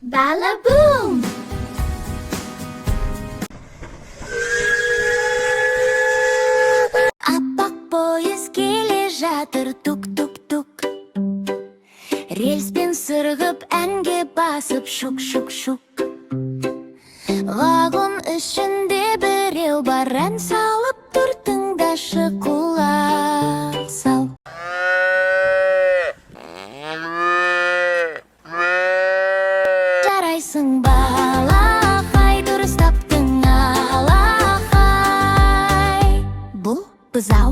Balaboom! Аппақ пойыз келе жатыр, тук-тук-тук. Рельспен сырғып, әнге басып, шук-шук-шук. Вагон ішінде біреу бар, ән салып тұр, тыңдашы, құлақ сал. Жарайсың балақай, дұрыстап тыңалақай. Бұл бұзау.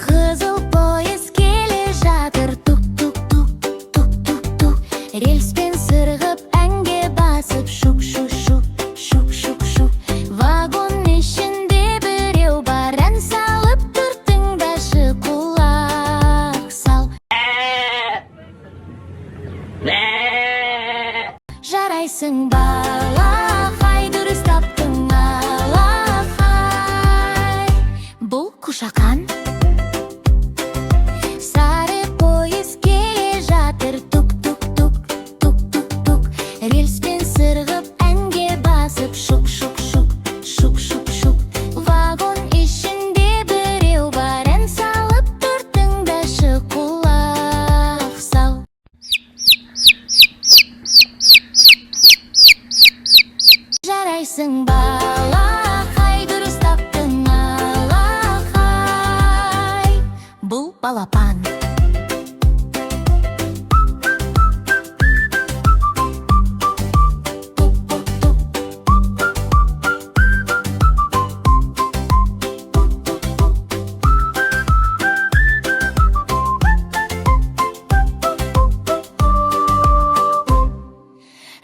Қызыл пойыз келе жатыр, тук-тук-тук, тук-тук-тук. Рельспен сырғып, әнге басып, шук-шук-шук, шук-шук-шук. Вагон ішінде біреу бар, ән салып тұр, тыңдашы, құлақ сал. Жарайсың балақай, дұрыстап тыңалақай. Бұл қушақан. Сары пойыз келе жатыр, тук-тук-тук, тук-тук-тук. Рельспен сырғып, әнге басып, шук-шук-шук, шук-шук-шук. Вагон ішінде біреу бар, ән салып тұр, тыңдашы, құлақ сал. Жарайсың балақай, дұрыстап тыңалақай. Бұл балапан.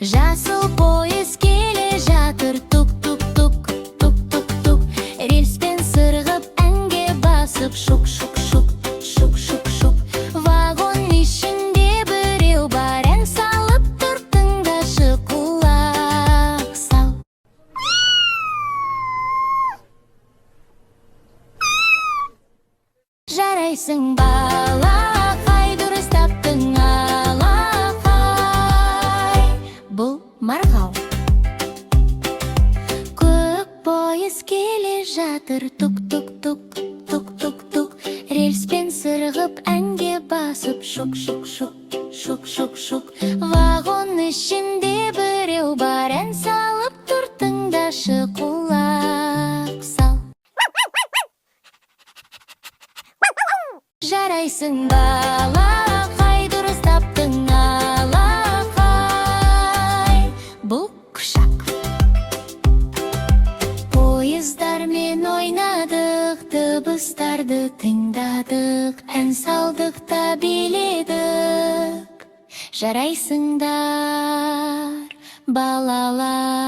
Жасыл пойыз келе жатыр, тук-тук-тук, тук-тук-тук. Рельспен сырғып, әнге басып, шук-шук-шук, шук-шук-шук. Вагон ішінде біреу бар, ән салып тұр, тыңдашы, құлақ сал. Жарайсың балақай, дұрыстап тыңалақай. Бұл марғау. Көк пойыз келе жатыр, тук-тук-тук, тук-тук-тук. Рельспен сырғып, әнге басып, шук-шук-шук, шук-шук-шук. Вагон ішінде біреу бар, ән салып тұр, тыңдашы, құлақ сал. Жарайсың балақай, дұрыстап тыңалақай. Бұл құшақ. Пойыздармен ойнадық, дыбыстарды тыңдадық, ән салдық та биледік. Жарайсыңдар балалар.